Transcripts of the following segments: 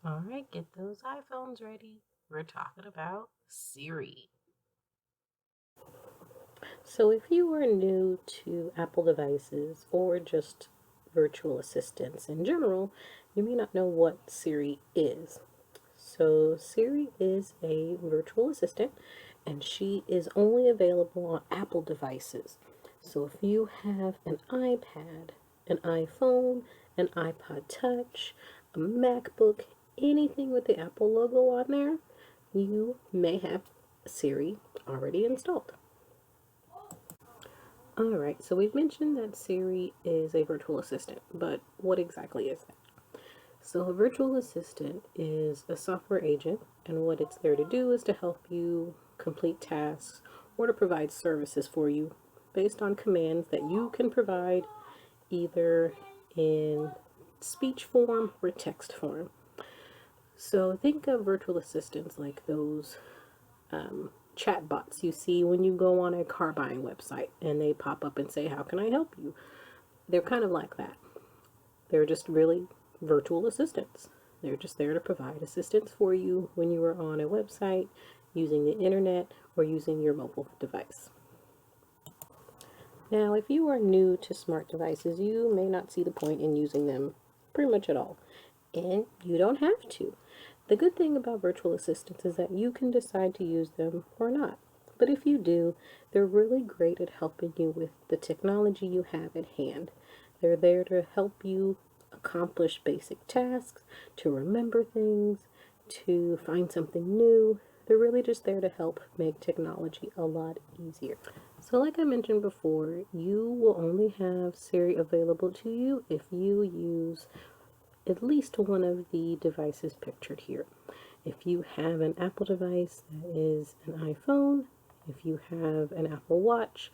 All right, get those iPhones ready. We're talking about Siri. So, if you are new to Apple devices or just virtual assistants in general, you may not know what Siri is. So, Siri is a virtual assistant and she is only available on Apple devices. So, if you have an iPad, an iPhone, an iPod Touch, a MacBook, anything with the Apple logo on there, you may have Siri already installed. Alright, so we've mentioned that Siri is a virtual assistant, but what exactly is that? So, a virtual assistant is a software agent, and what it's there to do is to help you complete tasks or to provide services for you based on commands that you can provide either in speech form or text form. So, think of virtual assistants like those chat bots you see when you go on a car buying website and they pop up and say, "How can I help you?" They're kind of like that. They're just really virtual assistants. They're just there to provide assistance for you when you are on a website, using the internet, or using your mobile device. Now, if you are new to smart devices, you may not see the point in using them pretty much at all. And you don't have to. The good thing about virtual assistants is that you can decide to use them or not. But if you do, they're really great at helping you with the technology you have at hand. They're there to help you accomplish basic tasks, to remember things, to find something new. They're really just there to help make technology a lot easier. So like I mentioned before, you will only have Siri available to you if you use at least one of the devices pictured here. If you have an Apple device that is an iPhone, if you have an Apple Watch,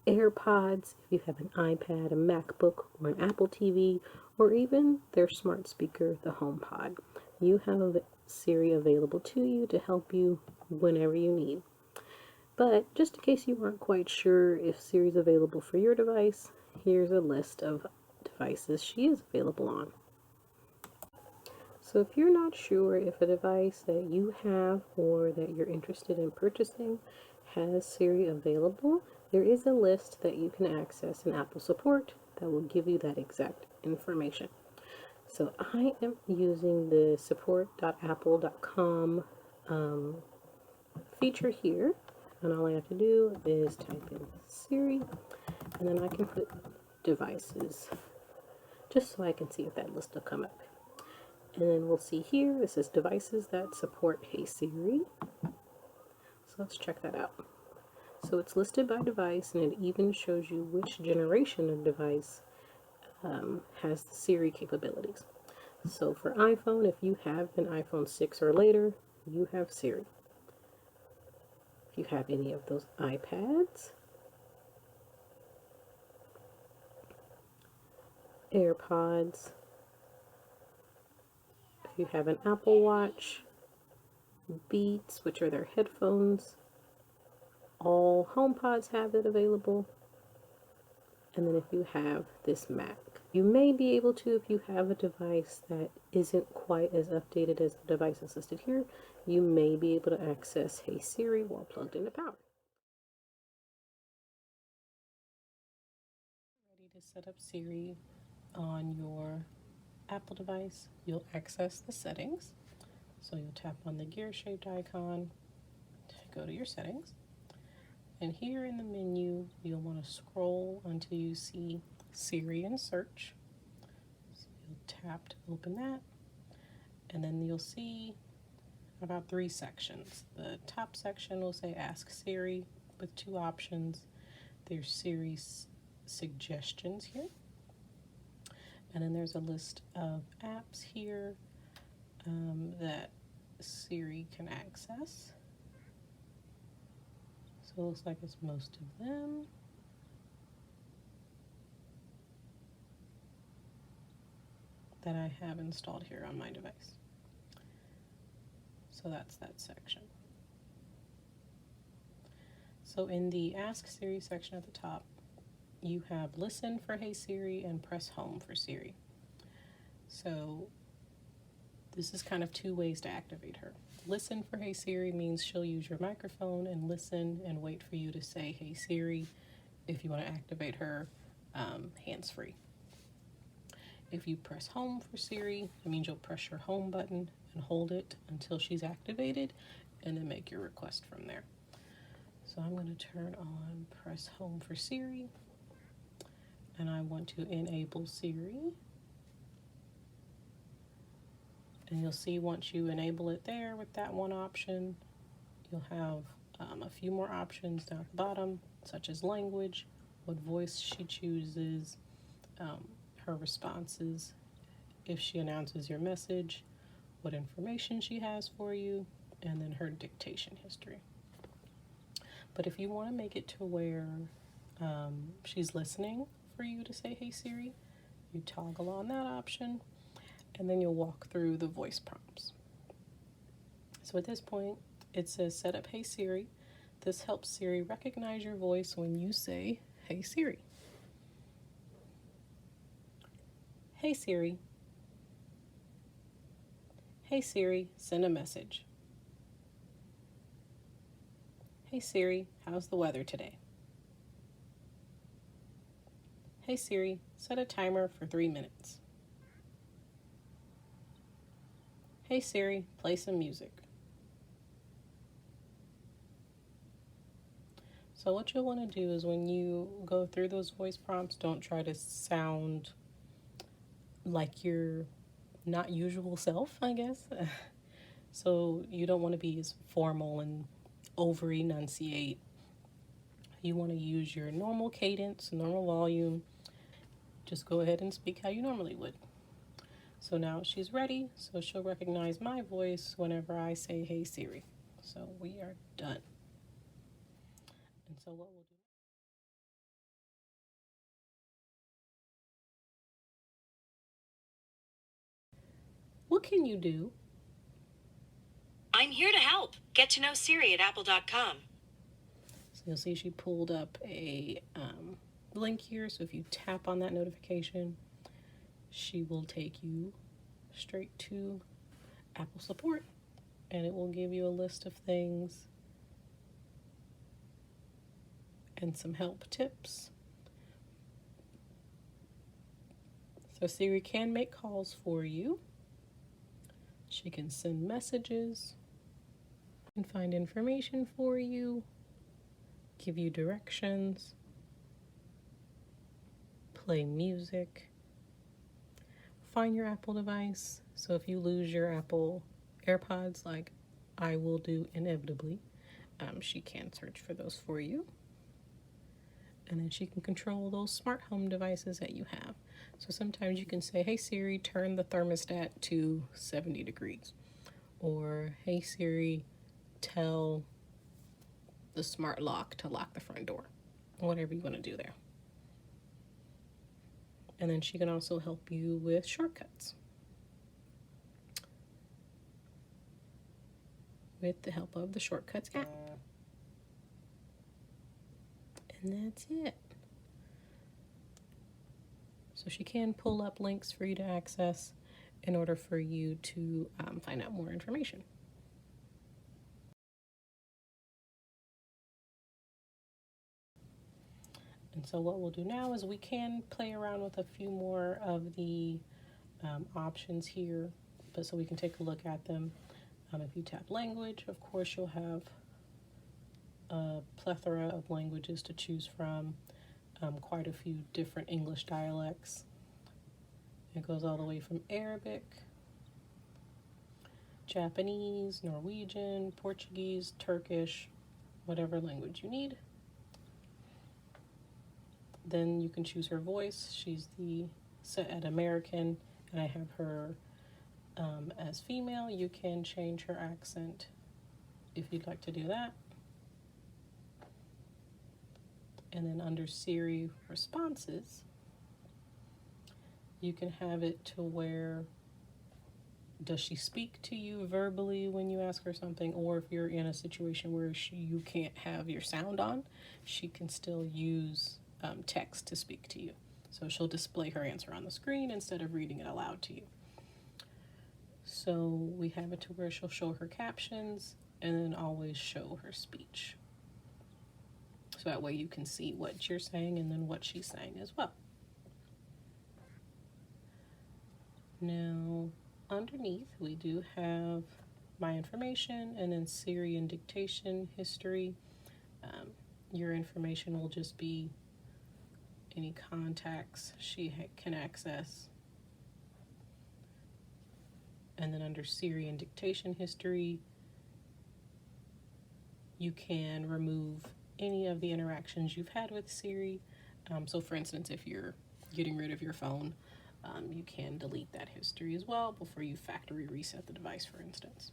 AirPods, if you have an iPad, a MacBook, or an Apple TV, or even their smart speaker, the HomePod, you have Siri available to you to help you whenever you need. But just in case you aren't quite sure if Siri is available for your device, here's a list of devices she is available on. So if you're not sure if a device that you have or that you're interested in purchasing has Siri available, there is a list that you can access in Apple Support that will give you that exact information. So I am using the support.apple.com feature here, and all I have to do is type in Siri, and then I can put devices just so I can see if that list will come up. And then we'll see here, this is devices that support Hey Siri. So let's check that out. So it's listed by device, and it even shows you which generation of device has the Siri capabilities. So for iPhone, if you have an iPhone 6 or later, you have Siri. If you have any of those iPads, AirPods, if you have an Apple Watch, Beats, which are their headphones, all HomePods have it available. And then if you have this Mac, you may be able to, if you have a device that isn't quite as updated as the device listed here, you may be able to access Hey Siri while plugged into power. Ready to set up Siri on your Apple device, you'll access the settings. So you'll tap on the gear-shaped icon to go to your settings. And here in the menu, you'll want to scroll until you see Siri and search. So you'll tap to open that. And then you'll see about 3 sections. The top section will say Ask Siri with 2 options. There's Siri Suggestions here. And then there's a list of apps here that Siri can access. So it looks like it's most of them. That I have installed here on my device. So that's that section. So in the Ask Siri section at the top, you have Listen for Hey Siri and Press Home for Siri. So This is kind of two ways to activate her. Listen for Hey Siri means she'll use your microphone and listen and wait for you to say Hey Siri if you want to activate her hands-free. If you press home for Siri, it means you'll press your home button and hold it until she's activated and then make your request from there. So I'm going to turn on press home for Siri, and I want to enable Siri. And you'll see once you enable it there with that one option, you'll have a few more options down at the bottom, such as language, what voice she chooses, her responses, if she announces your message, what information she has for you, and then her dictation history. But if you want to make it to where she's listening for you to say Hey Siri, you toggle on that option, and then you'll walk through the voice prompts. So at this point, it says set up Hey Siri. This helps Siri recognize your voice when you say Hey Siri. Hey Siri. Hey Siri, send a message. Hey Siri, how's the weather today? Hey Siri, set a timer for 3 minutes. Hey Siri, play some music. So what you'll want to do is when you go through those voice prompts, don't try to sound like your not usual self, I guess. So you don't want to be as formal and over enunciate. You want to use your normal cadence, normal volume. Just go ahead and speak how you normally would. So now she's ready, so she'll recognize my voice whenever I say Hey Siri. So we are done. And so what we'll do. What can you do? I'm here to help. Get to know Siri at apple.com. So you'll see she pulled up a link here. So if you tap on that notification, she will take you straight to Apple support, and it will give you a list of things and some help tips. So Siri can make calls for you. She can send messages and find information for you, give you directions, play music, find your Apple device. So if you lose your Apple AirPods, like I will do inevitably, she can search for those for you. And then she can control those smart home devices that you have. So sometimes you can say, Hey Siri, turn the thermostat to 70 degrees. Or, Hey Siri, tell the smart lock to lock the front door. Whatever you want to do there. And then she can also help you with shortcuts with the help of the Shortcuts app. And that's it. So she can pull up links for you to access in order for you to find out more information. And so what we'll do now is we can play around with a few more of the options here, but so we can take a look at them. If you tap language, of course, you'll have a plethora of languages to choose from, quite a few different English dialects. It goes all the way from Arabic, Japanese, Norwegian, Portuguese, Turkish, whatever language you need. Then you can choose her voice. She's set at American, and I have her as female. You can change her accent if you'd like to do that. And then under Siri responses, you can have it to where does she speak to you verbally when you ask her something, or if you're in a situation where you can't have your sound on, she can still use text to speak to you. So she'll display her answer on the screen instead of reading it aloud to you. So we have it to where she'll show her captions and then always show her speech. So that way you can see what you're saying and then what she's saying as well. Now, underneath we do have my information and then Siri and dictation history. Your information will just be any contacts she can access. And then under Siri and dictation history, you can remove any of the interactions you've had with Siri. So for instance, if you're getting rid of your phone, you can delete that history as well before you factory reset the device, for instance.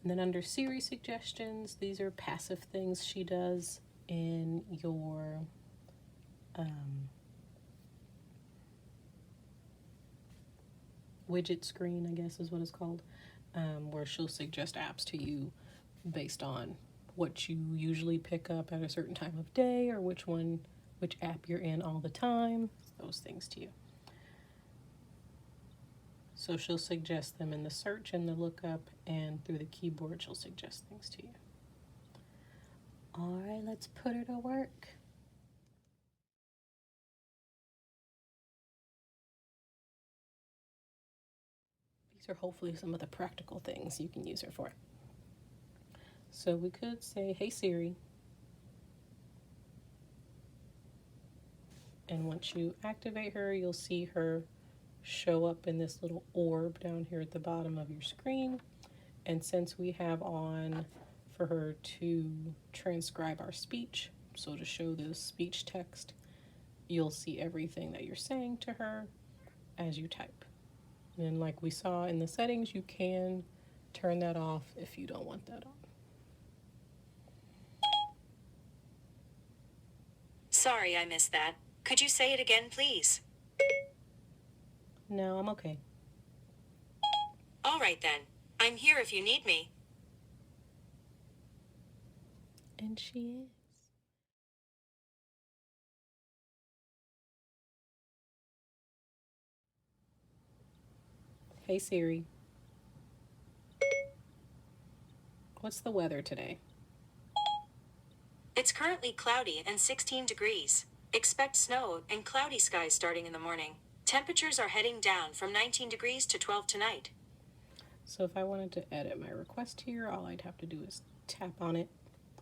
And then under Siri Suggestions, these are passive things she does in your widget screen, I guess is what it's called, where she'll suggest apps to you based on what you usually pick up at a certain time of day or which app you're in all the time, those things to you. So she'll suggest them in the search and the lookup, and through the keyboard she'll suggest things to you. All right, let's put her to work. These are hopefully some of the practical things you can use her for. So we could say, "Hey Siri," and once you activate her, you'll see her show up in this little orb down here at the bottom of your screen. And since we have on for her to transcribe our speech, so to show the speech text, you'll see everything that you're saying to her as you type. And like we saw in the settings, you can turn that off if you don't want that on. Sorry, I missed that. Could you say it again, please? No, I'm okay. All right then. I'm here if you need me. And she is. Hey Siri, what's the weather today? It's currently cloudy and 16 degrees. Expect snow and cloudy skies starting in the morning. Temperatures are heading down from 19 degrees to 12 tonight. So if I wanted to edit my request here, all I'd have to do is tap on it.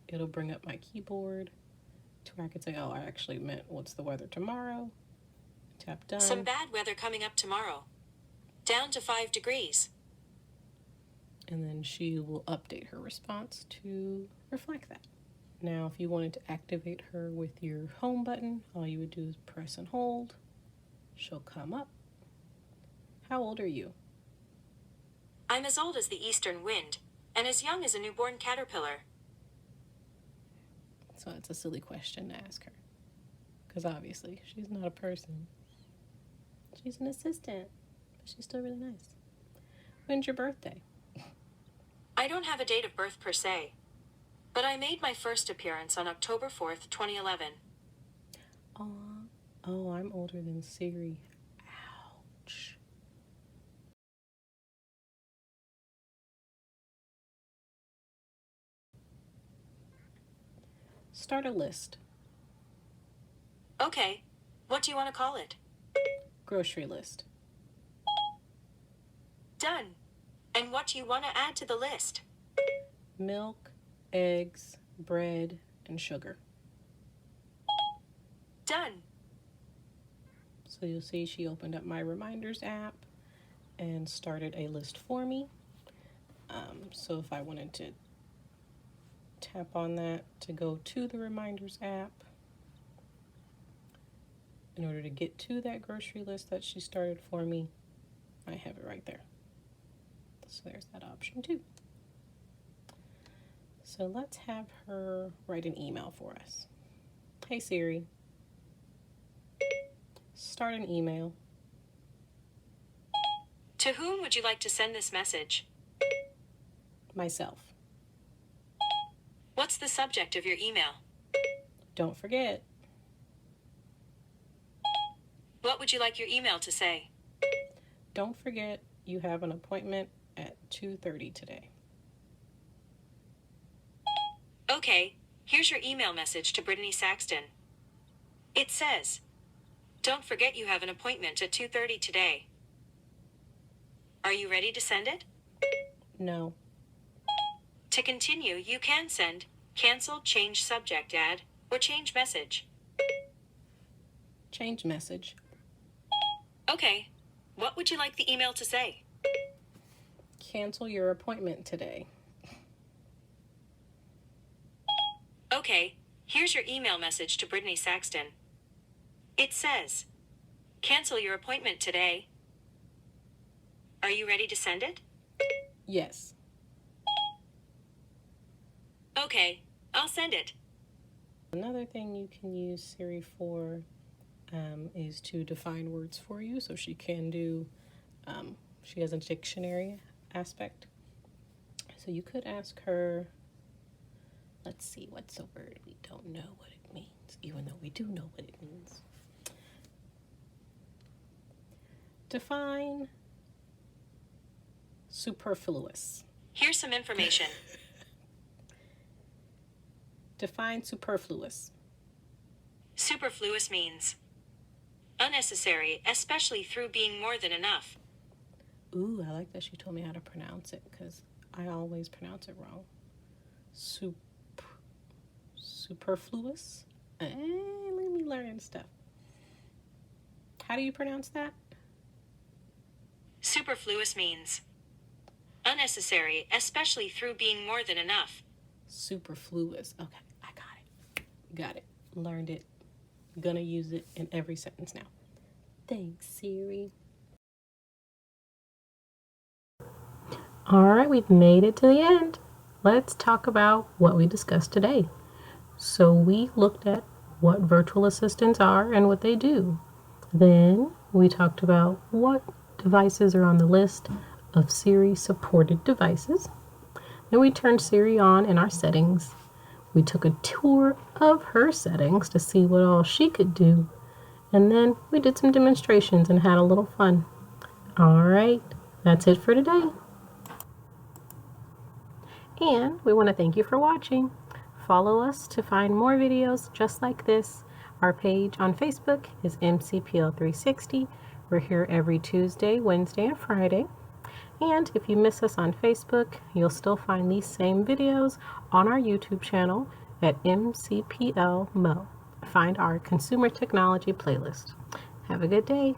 It'll bring up my keyboard to where I could say, oh, I actually meant what's the weather tomorrow. Tap done. Some bad weather coming up tomorrow. Down to 5 degrees. And then she will update her response to reflect that. Now, if you wanted to activate her with your home button, all you would do is press and hold. She'll come up. How old are you? I'm as old as the eastern wind, and as young as a newborn caterpillar. So it's a silly question to ask her, because obviously she's not a person. She's an assistant, but she's still really nice. When's your birthday? I don't have a date of birth per se, but I made my first appearance on October 4th, 2011. Aw. Oh, I'm older than Siri. Ouch. Start a list. Okay, what do you want to call it? Grocery list. Done. And what do you want to add to the list? Milk, eggs, bread, and sugar. Done. So you'll see she opened up my reminders app and started a list for me. So if I wanted to tap on that to go to the reminders app, in order to get to that grocery list that she started for me, I have it right there. So there's that option too. So let's have her write an email for us. Hey Siri, start an email. To whom would you like to send this message? Myself. What's the subject of your email? Don't forget. What would you like your email to say? Don't forget you have an appointment at 2:30 today. Okay, here's your email message to Brittany Saxton. It says, "Don't forget you have an appointment at 2:30 today. Are you ready to send it?" No. To continue, you can send, cancel, change subject, add, or change message. Change message. Okay, what would you like the email to say? Cancel your appointment today. Okay, here's your email message to Brittany Saxton. It says, "Cancel your appointment today. Are you ready to send it?" Yes. Okay, I'll send it. Another thing you can use Siri for is to define words for you. So she can do, she has a dictionary aspect. So you could ask her, let's see, what's a word we don't know what it means, even though we do know what it means. Define superfluous. Here's some information. Define superfluous. Superfluous means unnecessary, especially through being more than enough. Ooh, I like that she told me how to pronounce it because I always pronounce it wrong. Superfluous? Let me learn stuff. How do you pronounce that? Superfluous means unnecessary, especially through being more than enough. Superfluous. Okay, I got it. Got it. Learned it. Gonna use it in every sentence now. Thanks, Siri. All right, we've made it to the end. Let's talk about what we discussed today. So we looked at what virtual assistants are and what they do. Then we talked about what devices are on the list of Siri supported devices. Then we turned Siri on in our settings. We took a tour of her settings to see what all she could do. And then we did some demonstrations and had a little fun. All right, that's it for today. And we want to thank you for watching. Follow us to find more videos just like this. Our page on Facebook is MCPL 360. We're here every Tuesday, Wednesday, and Friday. And if you miss us on Facebook, you'll still find these same videos on our YouTube channel at MCPL Mo. Find our consumer technology playlist. Have a good day.